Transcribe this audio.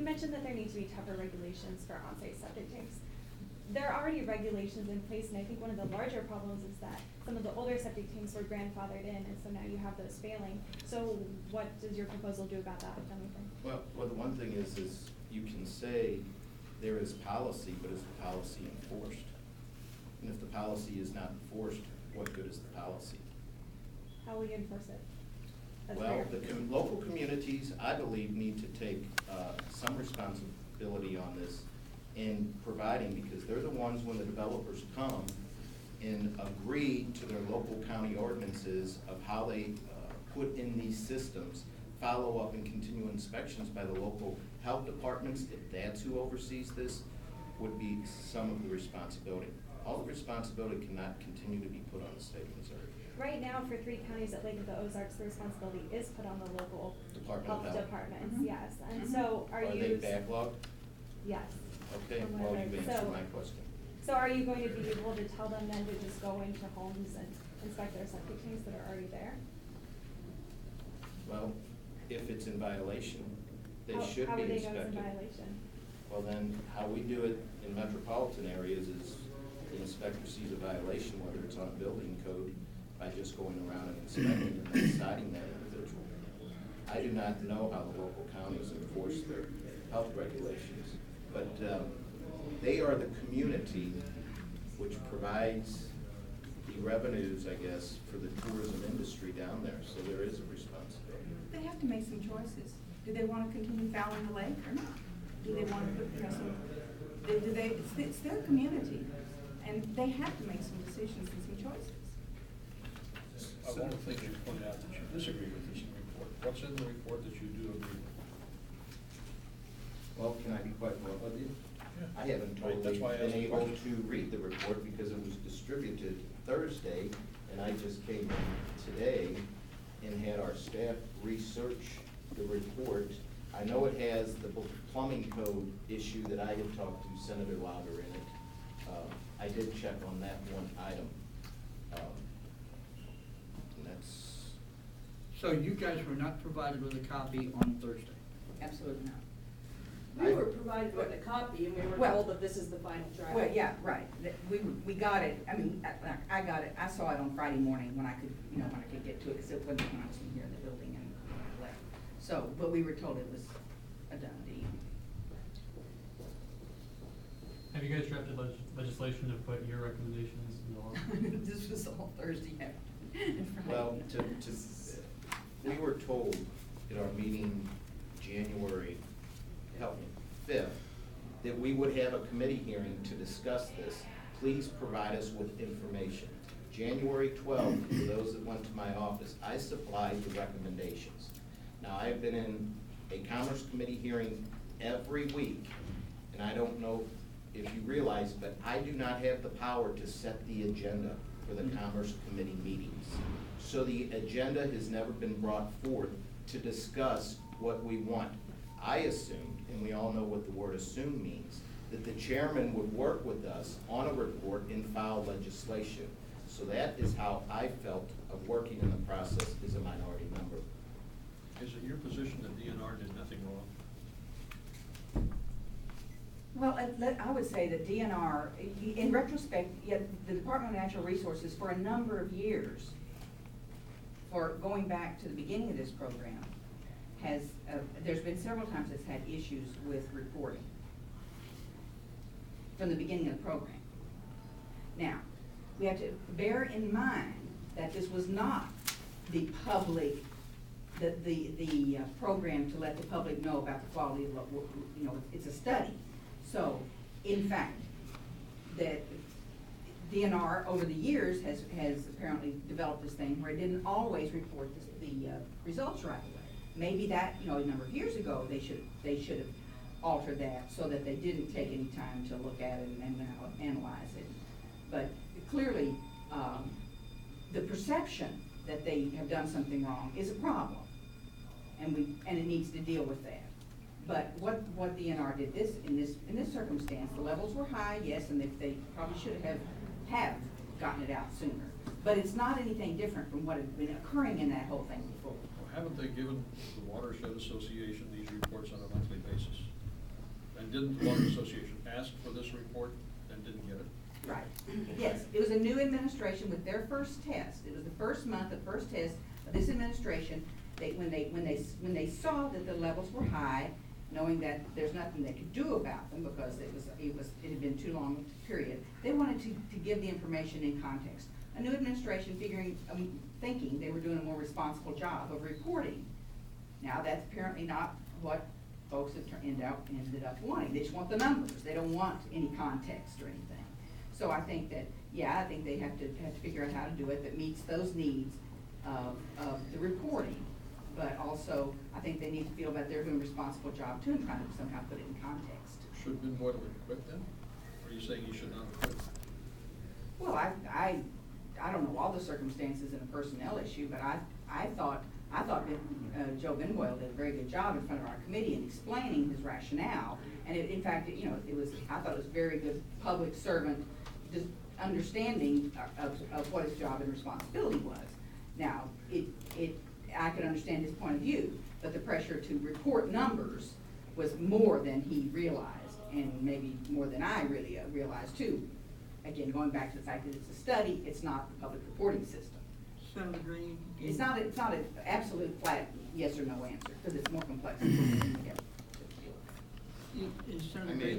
mentioned that there needs to be tougher regulations for on-site septic tanks. There are already regulations in place, and I think one of the larger problems is that some of the older septic tanks were grandfathered in, and so now you have those failing. So what does your proposal do about that, if anything? Well, the one thing is you can say there is policy, but is the policy enforced? And if the policy is not enforced, what good is the policy? How will you enforce it? That's Well, fair. the local communities, I believe, need to take some responsibility on this in providing, because they're the ones, when the developers come and agree to their local county ordinances of how they put in these systems, follow up and continue inspections by the local health departments, if that's who oversees this, would be some of the responsibility. All the responsibility cannot continue to be put on the state of Missouri. Right now, for 3 counties at Lake of the Ozarks, the responsibility is put on the local Department of health Health. departments, Mhm. yes. And so are you? Are they backlogged? Yes. Okay, From well, what I've you've read. answered my question. So are you going to be able to tell them then to just go into homes and inspect their septic tanks that are already there? Well, if it's in violation, they How- should How be would they know inspected. it's in violation? Well, then, how we do it in metropolitan areas is the inspector sees a violation, whether it's on a building code, by just going around and inspecting and then citing that individual. I do not know how the local counties enforce their health regulations, but they are the community which provides the revenues, I guess, for the tourism industry down there, so there is a responsibility. They have to make some choices. Do they want to continue fouling the lake or not? Do they want to put, it's their community, and they have to make some decisions and some choices. One of the things you pointed out that you disagree with is in the report. What's in the report that you do agree with? Well, can I be quite blunt with you? Yeah. I haven't Right, totally that's why I been asked the able question. to read the report because it was distributed Thursday, and I just came in today and had our staff research the report. I know it has the plumbing code issue that I had talked to Senator Lauder in it. I did check on that one item. And that's, So you guys were not provided with a copy on Thursday? Absolutely not. We were provided with a copy and we were Well- told that this is the final draft. Well, yeah, right. We got it, I mean, I got it, I saw it on Friday morning when I could, when I could get to it, because it wasn't when I was in here in the building and I left. So, but we were told it was a done deal. Have you guys drafted legislation to put your recommendations in the law? This was all Thursday afternoon and Friday. well, we were told at our meeting January, help me, 5th, that we would have a committee hearing to discuss this. Please provide us with information. January 12th, for those that went to my office, I supplied the recommendations. Now, I've been in a Commerce Committee hearing every week, and I don't know if you realize, but I do not have the power to set the agenda for the Commerce Committee meetings. So the agenda has never been brought forth to discuss what we want. I assumed, and we all know what the word assume means, that the chairman would work with us on a report and file legislation. So that is how I felt of working in the process as a minority member. Is it your position that DNR did nothing wrong? Well, I would say that DNR, in retrospect, yet the Department of Natural Resources, for a number of years, for going back to the beginning of this program, has, there's been several times it's had issues with reporting from the beginning of the program. Now, we have to bear in mind that this was not the public, the program to let the public know about the quality of, it's a study. So, in fact, that DNR over the years has apparently developed this thing where it didn't always report the results right away. Maybe that, a number of years ago, they should have altered that so that they didn't take any time to look at it and analyze it. But clearly, the perception that they have done something wrong is a problem, and it needs to deal with that. But what DNR did in this circumstance, the levels were high, yes, and they probably should have gotten it out sooner. But it's not anything different from what had been occurring in that whole thing before. Or haven't they given the Watershed Association these reports on a monthly basis? And didn't the Water Association ask for this report and didn't get it? Right, yes, it was a new administration with their first test, it was the first month, the first test of this administration. When they saw that the levels were high, knowing that there's nothing they could do about them because it had been too long a period, they wanted to give the information in context. A new administration thinking they were doing a more responsible job of reporting. Now, that's apparently not what folks have ended up wanting. They just want the numbers. They don't want any context or anything. So I think that, yeah, I think they have to figure out how to do it that meets those needs of the reporting. But also, I think they need to feel that they're doing a responsible job too and trying to somehow put it in context. Should Boyle have quit then? Or are you saying he should not have quit? Well, I don't know all the circumstances in a personnel issue, but I thought Joe Benboyle did a very good job in front of our committee in explaining his rationale. And in fact, I thought it was very good public servant just understanding of what his job and responsibility was. Now, I could understand his point of view, but the pressure to report numbers was more than he realized, and maybe more than I really realized too. Again, going back to the fact that it's a study, it's not the public reporting system. Senator Green? It's not an absolute flat yes or no answer, because it's more complex than putting it together. Is Senator I made a Green?